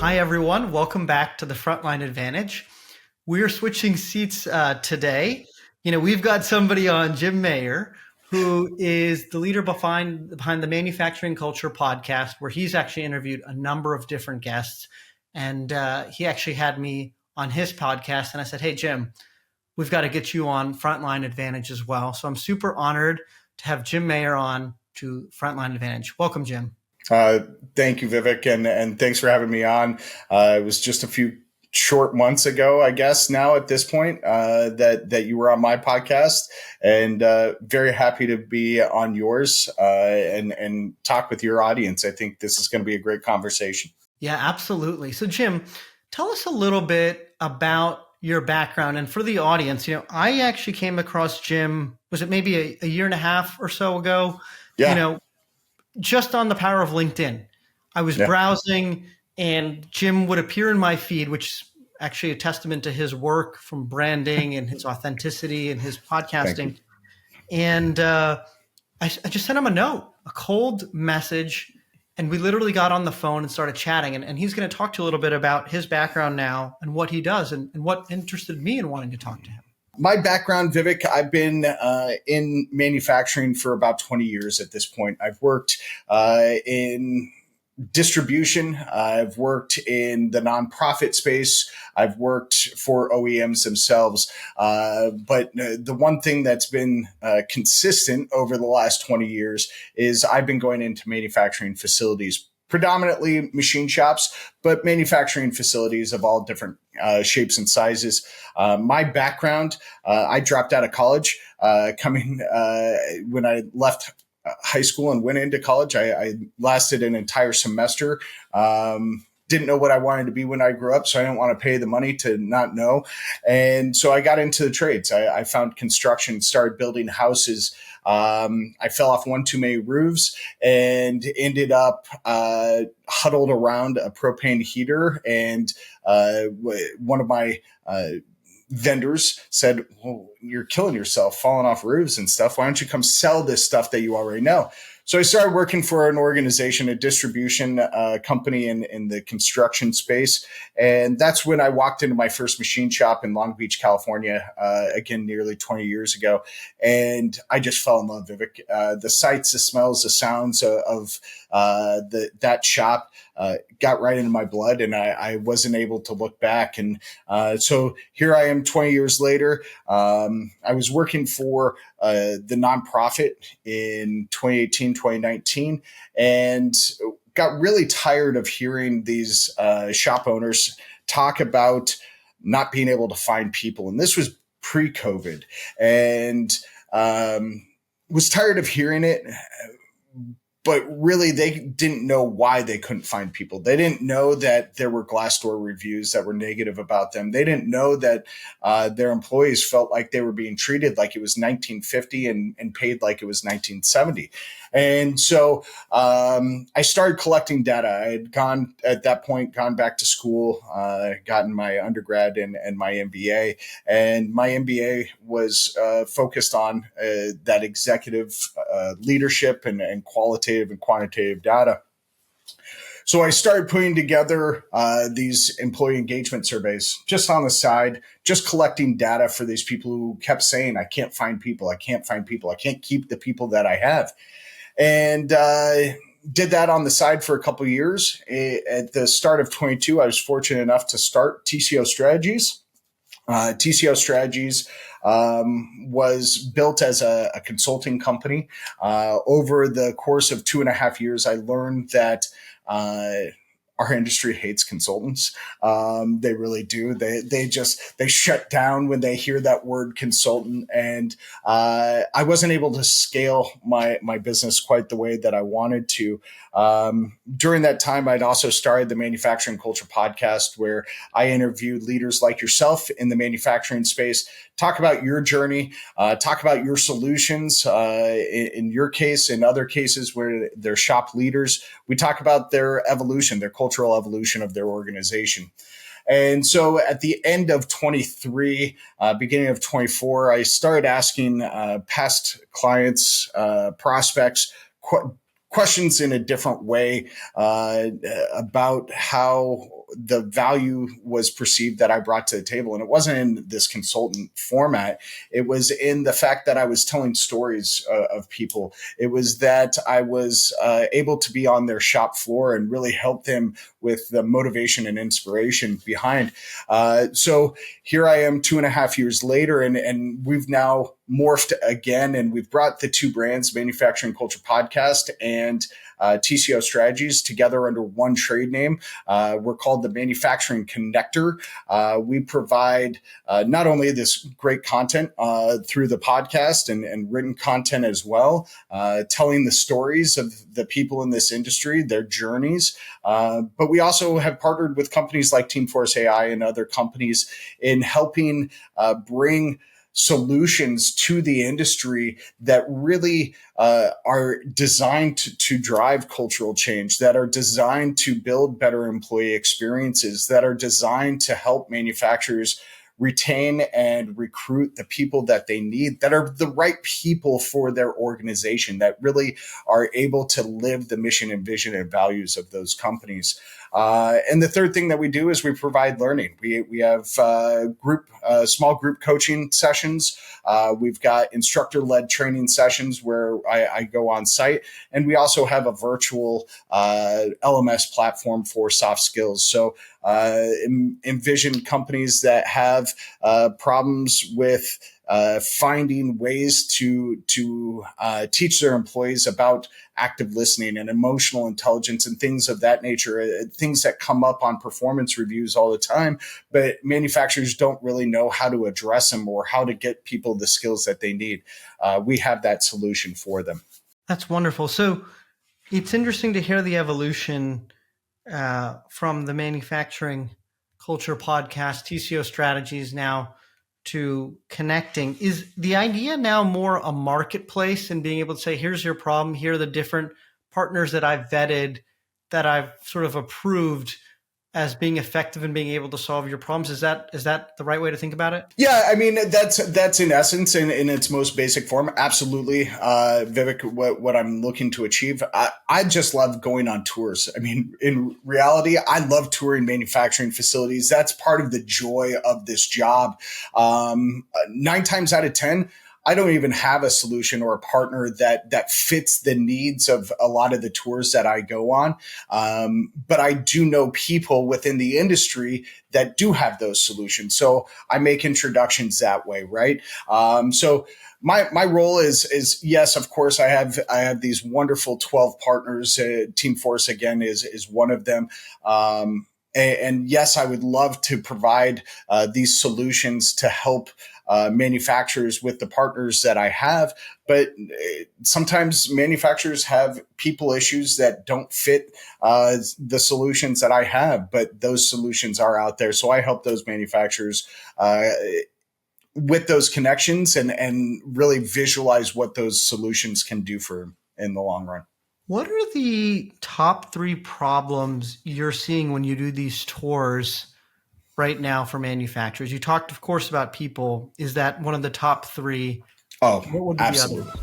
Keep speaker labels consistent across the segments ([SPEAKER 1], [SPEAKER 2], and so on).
[SPEAKER 1] Hi, everyone. Welcome back to the Frontline Advantage. We're switching seats today. We've got somebody on, Jim Mayer, who is the leader behind the Manufacturing Culture podcast, where he's actually interviewed a number of different guests. And he actually had me on his podcast. And I said, hey, Jim, we've got to get you on Frontline Advantage as well. So I'm super honored to have Jim Mayer on to Frontline Advantage. Welcome, Jim.
[SPEAKER 2] Thank you, Vivek, and thanks for having me on. It was just a few short months ago, I guess, now at this point, that you were on my podcast, and very happy to be on yours and talk with your audience. I think this is going to be a great conversation.
[SPEAKER 1] Yeah, absolutely. So, Jim, tell us a little bit about your background. And for the audience, I actually came across Jim, was it maybe a year and a half or so ago?
[SPEAKER 2] Yeah.
[SPEAKER 1] Just on the power of LinkedIn. I was browsing and Jim would appear in my feed, which is actually a testament to his work from branding and his authenticity and his podcasting. And I just sent him a note, a cold message, and we literally got on the phone and started chatting. And he's going to talk to you a little bit about his background now and what he does and what interested me in wanting to talk to him.
[SPEAKER 2] My background, Vivek, I've been in manufacturing for about 20 years at this point. I've worked in distribution. I've worked in the nonprofit space. I've worked for OEMs themselves. But the one thing that's been consistent over the last 20 years is I've been going into manufacturing facilities, predominantly machine shops, but manufacturing facilities of all different shapes and sizes. My background, I dropped out of college when I left high school and went into college. I lasted an entire semester. Didn't know what I wanted to be when I grew up, so I didn't want to pay the money to not know. And so I got into the trades. I found construction, started building houses. I fell off one too many roofs and ended up huddled around a propane heater. And one of my vendors said, well, you're killing yourself falling off roofs and stuff. Why don't you come sell this stuff that you already know? So I started working for an organization, a distribution company in the construction space. And that's when I walked into my first machine shop in Long Beach, California, again, nearly 20 years ago. And I just fell in love, Vivek. The sights, the smells, the sounds of that shop got right into my blood, and I wasn't able to look back. And so here I am 20 years later. I was working for the nonprofit in 2018, 2019, and got really tired of hearing these shop owners talk about not being able to find people. And this was pre-COVID, and was tired of hearing it. But really, they didn't know why they couldn't find people. They didn't know that there were Glassdoor reviews that were negative about them. They didn't know that their employees felt like they were being treated like it was 1950 and paid like it was 1970. And so I started collecting data. I had gone back to school, gotten my undergrad and my MBA. And my MBA was focused on that executive leadership and qualitative and quantitative data. So I started putting together these employee engagement surveys just on the side, just collecting data for these people who kept saying, I can't find people. I can't find people. I can't keep the people that I have. And did that on the side for a couple of years. At the start of 22, I was fortunate enough to start TCO Strategies. TCO Strategies was built as a consulting company. Over the course of 2.5 years, I learned that our industry hates consultants. They really do. They shut down when they hear that word consultant. And I wasn't able to scale my business quite the way that I wanted to. During that time, I'd also started the Manufacturing Culture podcast, where I interviewed leaders like yourself in the manufacturing space, talk about your journey, talk about your solutions. In your case, in other cases where they're shop leaders, we talk about their evolution, their cultural evolution of their organization. And so at the end of 23, beginning of 24, I started asking past clients, prospects, questions in a different way about how the value was perceived that I brought to the table. And it wasn't in this consultant format. It was in the fact that I was telling stories of people. It was that I was able to be on their shop floor and really help them with the motivation and inspiration behind. So here I am 2.5 years later, and we've now morphed again, and we've brought the two brands, Manufacturing Culture Podcast and TCO Strategies, together under one trade name. We're called the Manufacturing Connector. We provide not only this great content through the podcast and written content as well, telling the stories of the people in this industry, their journeys. But we also have partnered with companies like Team Force AI and other companies in helping bring solutions to the industry that really are designed to drive cultural change, that are designed to build better employee experiences, that are designed to help manufacturers retain and recruit the people that they need, that are the right people for their organization, that really are able to live the mission and vision and values of those companies. And the third thing that we do is we provide learning. We have small group coaching sessions. We've got instructor-led training sessions where I go on site. And we also have a virtual LMS platform for soft skills. So envision companies that have problems with finding ways to teach their employees about active listening and emotional intelligence and things of that nature, things that come up on performance reviews all the time, but manufacturers don't really know how to address them or how to get people the skills that they need. We have that solution for them.
[SPEAKER 1] That's wonderful. So it's interesting to hear the evolution from the Manufacturing Culture Podcast, TCO Strategies now to connecting. Is the idea now more a marketplace and being able to say, here's your problem, here are the different partners that I've vetted, that I've sort of approved as being effective and being able to solve your problems? Is that the right way to think about it?
[SPEAKER 2] Yeah, I mean, that's in essence, in its most basic form. Absolutely. Vivek, what I'm looking to achieve, I just love going on tours. I mean, in reality, I love touring manufacturing facilities. That's part of the joy of this job. 9 times out of 10, I don't even have a solution or a partner that fits the needs of a lot of the tours that I go on. But I do know people within the industry that do have those solutions. So I make introductions that way, right? So my role is yes, of course, I have these wonderful 12 partners. Team Force, again, is one of them. And yes, I would love to provide these solutions to help manufacturers with the partners that I have. But sometimes manufacturers have people issues that don't fit the solutions that I have, but those solutions are out there. So I help those manufacturers with those connections and really visualize what those solutions can do for them in the long run.
[SPEAKER 1] What are the top 3 problems you're seeing when you do these tours right now for manufacturers? You talked, of course, about people. Is that one of the top 3?
[SPEAKER 2] Oh,
[SPEAKER 1] what would be
[SPEAKER 2] absolutely.
[SPEAKER 1] The others?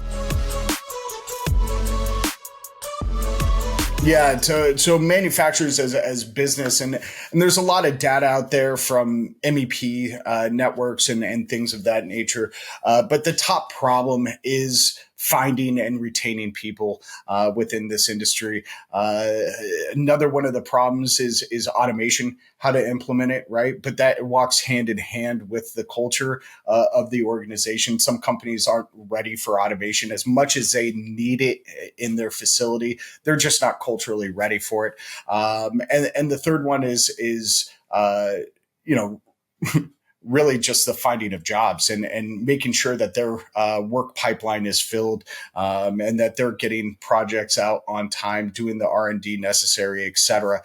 [SPEAKER 2] Yeah, so manufacturers as business, and there's a lot of data out there from MEP networks and things of that nature. But the top problem is finding and retaining people within this industry. Another one of the problems is automation, how to implement it, right? But that walks hand in hand with the culture of the organization. Some companies aren't ready for automation as much as they need it in their facility. They're just not culturally ready for it. And the third one is really just the finding of jobs and making sure that their work pipeline is filled and that they're getting projects out on time, doing the R&D necessary, et cetera.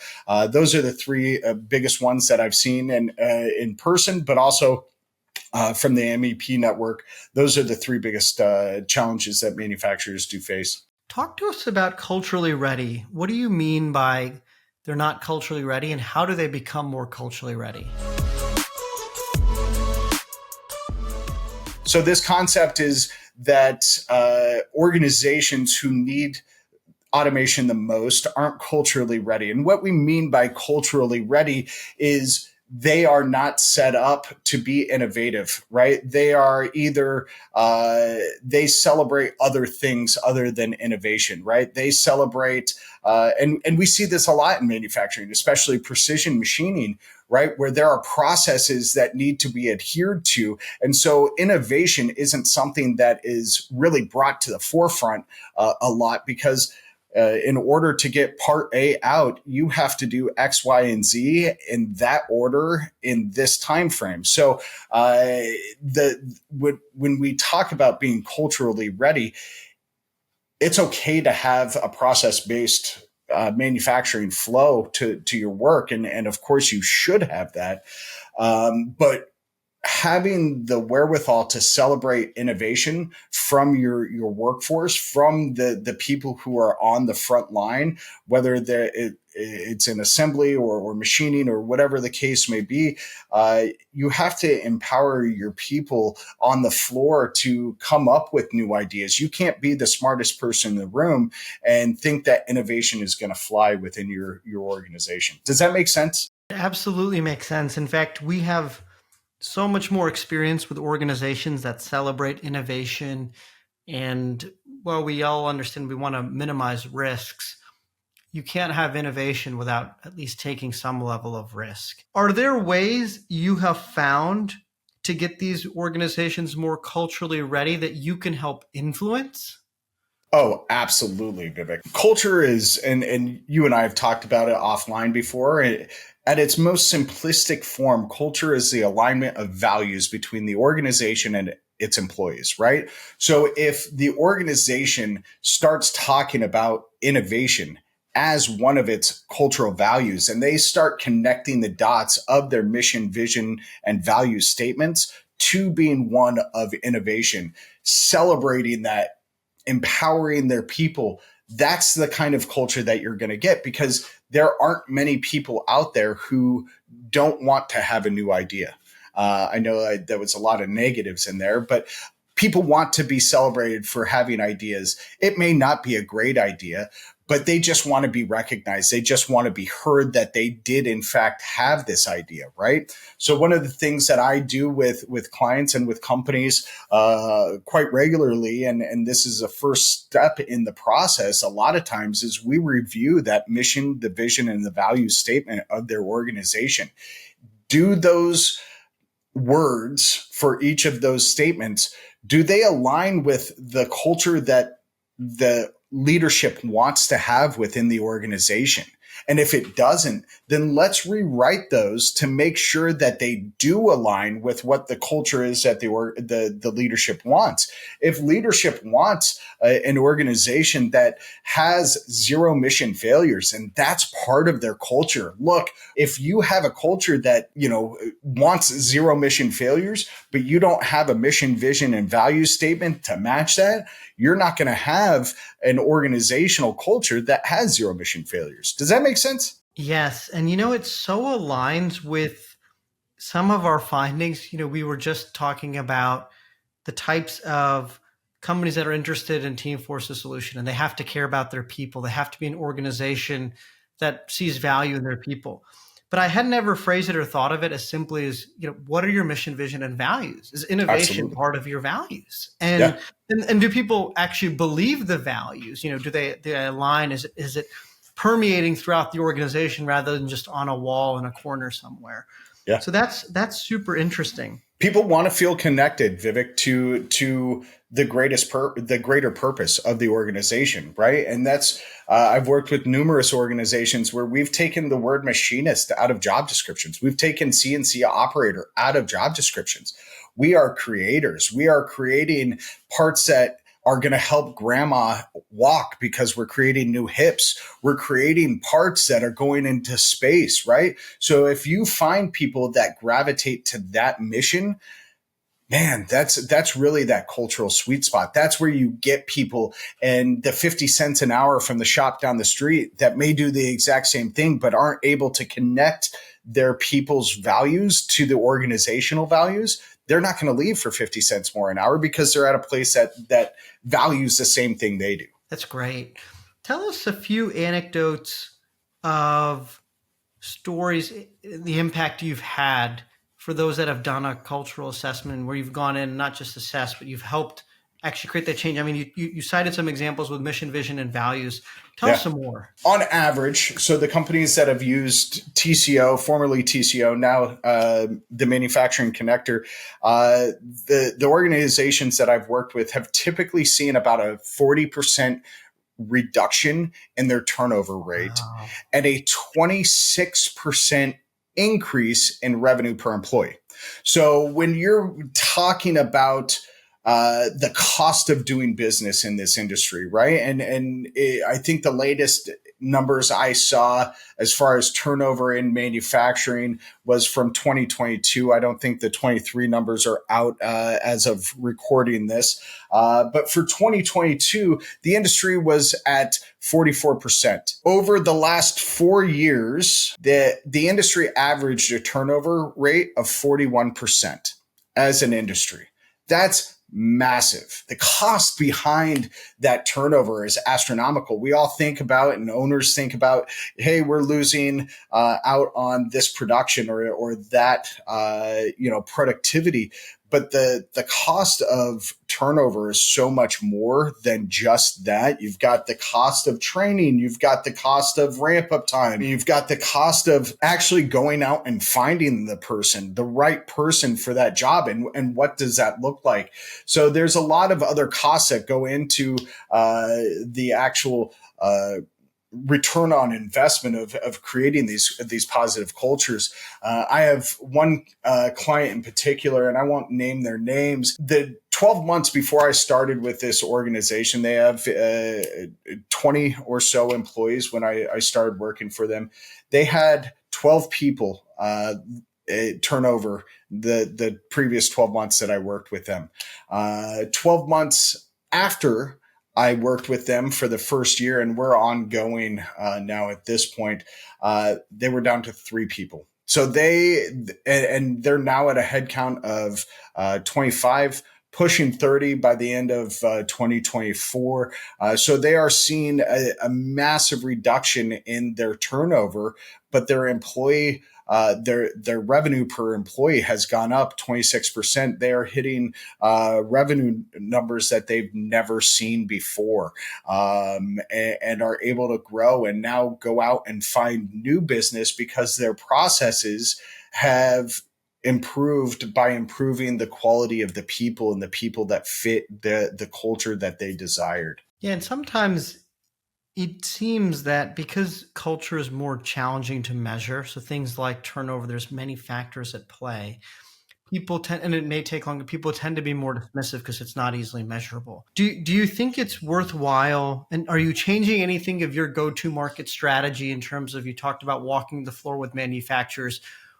[SPEAKER 2] Those are the 3 biggest ones that I've seen in person, but also from the MEP network. Those are the 3 biggest challenges that manufacturers do face.
[SPEAKER 1] Talk to us about culturally ready. What do you mean by they're not culturally ready, and how do they become more culturally ready?
[SPEAKER 2] So this concept is that organizations who need automation the most aren't culturally ready. And what we mean by culturally ready is they are not set up to be innovative, right? They are either, they celebrate other things other than innovation, right? They celebrate, and we see this a lot in manufacturing, especially precision machining, right? Where there are processes that need to be adhered to. And so innovation isn't something that is really brought to the forefront a lot because in order to get part A out, you have to do X, Y, and Z in that order in this time frame. So when we talk about being culturally ready, it's okay to have a process-based manufacturing flow to your work, and of course you should have that. But having the wherewithal to celebrate innovation from your workforce, from the people who are on the front line, whether it's in assembly or machining or whatever the case may be, you have to empower your people on the floor to come up with new ideas. You can't be the smartest person in the room and think that innovation is going to fly within your organization. Does that make sense?
[SPEAKER 1] It absolutely makes sense. In fact, we have so much more experience with organizations that celebrate innovation. And while we all understand we want to minimize risks, you can't have innovation without at least taking some level of risk. Are there ways you have found to get these organizations more culturally ready that you can help influence?
[SPEAKER 2] Oh, absolutely, Vivek. Culture is, and you and I have talked about it offline before. At its most simplistic form, culture is the alignment of values between the organization and its employees, right? So if the organization starts talking about innovation as one of its cultural values, and they start connecting the dots of their mission, vision, and value statements to being one of innovation, celebrating that, empowering their people, that's the kind of culture that you're going to get, because there aren't many people out there who don't want to have a new idea. I know there was a lot of negatives in there, but people want to be celebrated for having ideas. It may not be a great idea, but they just want to be recognized. They just want to be heard that they did, in fact, have this idea, right? So one of the things that I do with clients and with companies quite regularly, and this is a first step in the process a lot of times, is we review that mission, the vision, and the value statement of their organization. Do those words for each of those statements, do they align with the culture that the leadership wants to have within the organization? And if it doesn't, then let's rewrite those to make sure that they do align with what the culture is that the leadership wants. If leadership wants an organization that has zero mission failures, and that's part of their culture. Look, if you have a culture that, wants zero mission failures, but you don't have a mission, vision, and value statement to match that, you're not going to have an organizational culture that has zero mission failures. Does that make sense?
[SPEAKER 1] Yes. And it so aligns with some of our findings. We were just talking about the types of companies that are interested in Team Forces solution, and they have to care about their people. They have to be an organization that sees value in their people. But I had never phrased it or thought of it as simply as, what are your mission, vision, and values? Is innovation
[SPEAKER 2] Absolutely.
[SPEAKER 1] part of your values? And, and do people actually believe the values? Do they align? Is it permeating throughout the organization rather than just on a wall in a corner somewhere?
[SPEAKER 2] Yeah.
[SPEAKER 1] So that's super interesting.
[SPEAKER 2] People want to feel connected, Vivek, to the greater purpose of the organization, right? And that's I've worked with numerous organizations where we've taken the word machinist out of job descriptions. We've taken CNC operator out of job descriptions. We are creators. We are creating parts that are going to help grandma walk because we're creating new hips. We're creating parts that are going into space, right? So if you find people that gravitate to that mission, man, that's really that cultural sweet spot. That's where you get people, and the 50 cents an hour from the shop down the street that may do the exact same thing, but aren't able to connect their people's values to the organizational values. They're not going to leave for 50 cents more an hour because they're at a place that values the same thing they do.
[SPEAKER 1] That's great. Tell us a few anecdotes of stories, the impact you've had for those that have done a cultural assessment where you've gone in, not just assessed, but you've helped actually create that change. I mean, you cited some examples with mission, vision, and values. Tell us
[SPEAKER 2] Yeah.
[SPEAKER 1] some more.
[SPEAKER 2] On average, so the companies that have used TCO, formerly TCO, now the manufacturing connector, the organizations that I've worked with have typically seen about a 40% reduction in their turnover rate
[SPEAKER 1] Wow.
[SPEAKER 2] and a 26% increase in revenue per employee. So when you're talking about the cost of doing business in this industry, right? I think the latest numbers I saw as far as turnover in manufacturing was from 2022. I don't think the 23 numbers are out as of recording this. But for 2022, the industry was at 44%. Over the last 4 years, the industry averaged a turnover rate of 41% as an industry. That's massive. The cost behind that turnover is astronomical. We all think about, and owners think about, hey, we're losing out on this production or that productivity. But the cost of turnover is so much more than just that. You've got the cost of training. You've got the cost of ramp up time. You've got the cost of actually going out and finding the right person for that job. And what does that look like? So there's a lot of other costs that go into the actual return on investment of creating these positive cultures. I have one client in particular, and I won't name their names. The 12 months before I started with this organization, they have 20 or so employees. When I started working for them, they had 12 people turnover the previous 12 months that I worked with them. 12 months after I worked with them for the first year, and we're ongoing now at this point, they were down to 3 people. So they're now at a headcount of 25, pushing 30 by the end of 2024. So they are seeing a massive reduction in their turnover, but their employee their revenue per employee has gone up 26%. They are hitting revenue numbers that they've never seen before, and are able to grow and now go out and find new business because their processes have improved by improving the quality of the people and the people that fit the culture that they desired.
[SPEAKER 1] Yeah, and sometimes it seems that because culture is more challenging to measure, so things like turnover, there's many factors at play. People tend, and it may take longer, people tend to be more dismissive because it's not easily measurable. Do you think it's worthwhile, and are you changing anything of your go-to market strategy in terms of, you talked about walking the floor with manufacturers?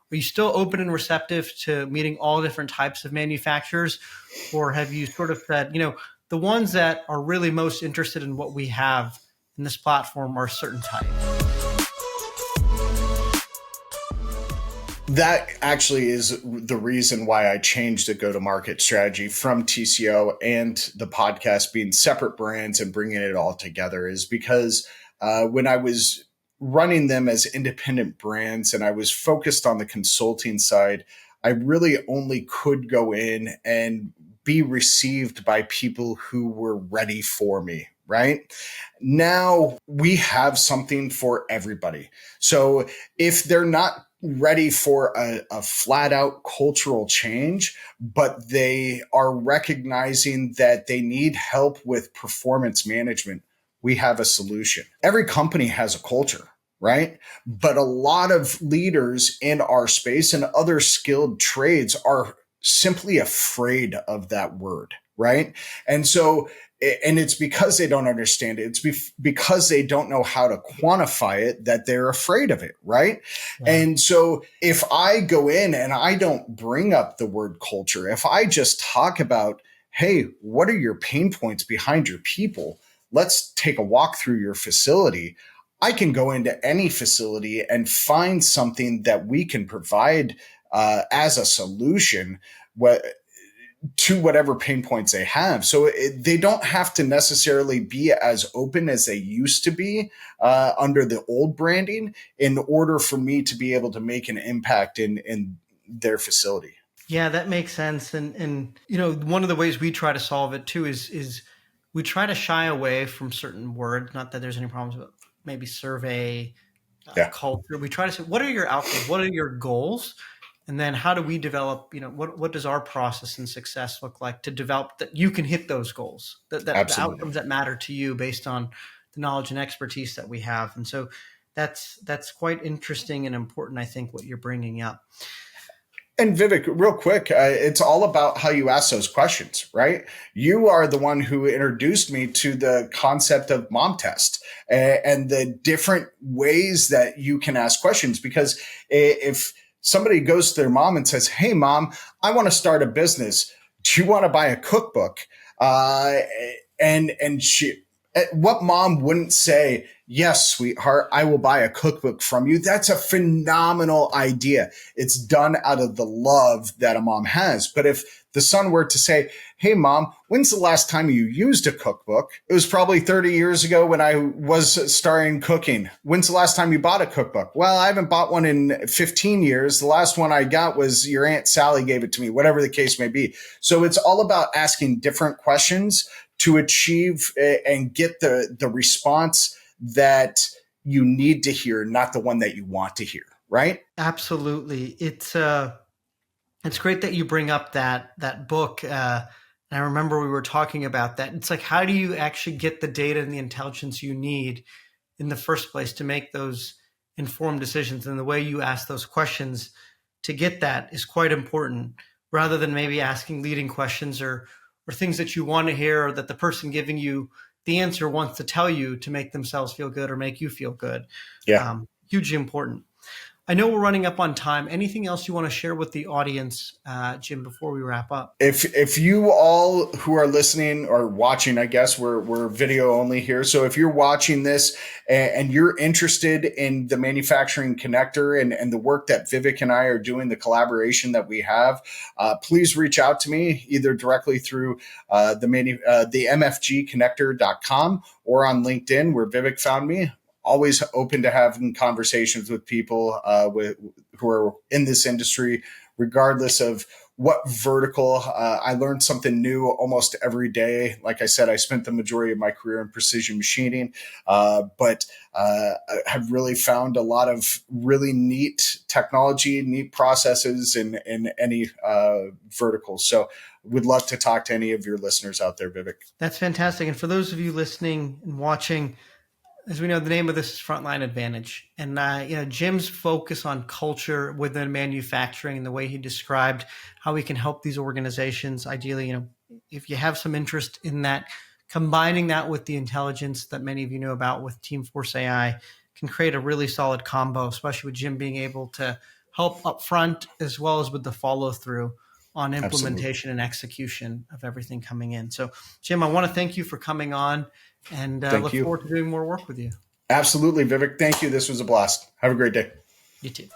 [SPEAKER 1] Are you still open and receptive to meeting all different types of manufacturers? Or have you sort of said, the ones that are really most interested in what we have in this platform are a certain type?
[SPEAKER 2] That actually is the reason why I changed the go-to-market strategy from TCO and the podcast being separate brands and bringing it all together, is because when I was running them as independent brands and I was focused on the consulting side, I really only could go in and be received by people who were ready for me. Right now, we have something for everybody. So if they're not ready for a flat out cultural change, but they are recognizing that they need help with performance management, we have a solution. Every company has a culture, right? But a lot of leaders in our space and other skilled trades are simply afraid of that word, right? And so, and it's because they don't understand it. It's because they don't know how to quantify it that they're afraid of it, right? Yeah. And so if I go in and I don't bring up the word culture, if I just talk about, hey, what are your pain points behind your people? Let's take a walk through your facility. I can go into any facility and find something that we can provide as a solution. to whatever pain points they have. So they don't have to necessarily be as open as they used to be under the old branding in order for me to be able to make an impact in their facility.
[SPEAKER 1] Yeah, that makes sense. And one of the ways we try to solve it too is we try to shy away from certain words. Not that there's any problems, but maybe survey, culture. We try to say, what are your outcomes? What are your goals? And then how do we develop, what does our process and success look like to develop that you can hit those goals, that the outcomes that matter to you based on the knowledge and expertise that we have. And so that's quite interesting and important, I think, what you're bringing up.
[SPEAKER 2] And Vivek, real quick, it's all about how you ask those questions, right? You are the one who introduced me to the concept of mom test and the different ways that you can ask questions. Because if somebody goes to their mom and says, "Hey, mom, I want to start a business. Do you want to buy a cookbook?" And she, what mom wouldn't say, "Yes, sweetheart, I will buy a cookbook from you"? That's a phenomenal idea. It's done out of the love that a mom has. But if the son were to say, "Hey, mom, when's the last time you used a cookbook?" It was probably 30 years ago when I was starting cooking. "When's the last time you bought a cookbook?" "Well, I haven't bought one in 15 years. The last one I got was your Aunt Sally gave it to me," whatever the case may be. So it's all about asking different questions to achieve and get the response that you need to hear, not the one that you want to hear, right?
[SPEAKER 1] Absolutely. It's great that you bring up that book. And I remember we were talking about that. It's like, how do you actually get the data and the intelligence you need in the first place to make those informed decisions? And the way you ask those questions to get that is quite important, rather than maybe asking leading questions or things that you want to hear, or that the person giving you the answer wants to tell you to make themselves feel good or make you feel good.
[SPEAKER 2] Yeah.
[SPEAKER 1] Hugely important. I know we're running up on time. Anything else you want to share with the audience, Jim, before we wrap up?
[SPEAKER 2] If you all who are listening or watching, I guess we're video only here. So if you're watching this and you're interested in the manufacturing connector and the work that Vivek and I are doing, the collaboration that we have, please reach out to me either directly through the mfgconnector.com or on LinkedIn, where Vivek found me. Always open to having conversations with people who are in this industry, regardless of what vertical. I learned something new almost every day. Like I said, I spent the majority of my career in precision machining, but I have really found a lot of really neat technology, neat processes in any vertical. So would love to talk to any of your listeners out there, Vivek.
[SPEAKER 1] That's fantastic. And for those of you listening and watching, as we know, the name of this is Frontline Advantage. And Jim's focus on culture within manufacturing and the way he described how we can help these organizations, ideally, if you have some interest in that, combining that with the intelligence that many of you know about with Teamforce AI can create a really solid combo, especially with Jim being able to help up front as well as with the follow through on implementation and execution of everything coming in. So, Jim, I want to thank you for coming on, and look forward to doing more work with you.
[SPEAKER 2] Absolutely, Vivek. Thank you. This was a blast. Have a great day.
[SPEAKER 1] You too.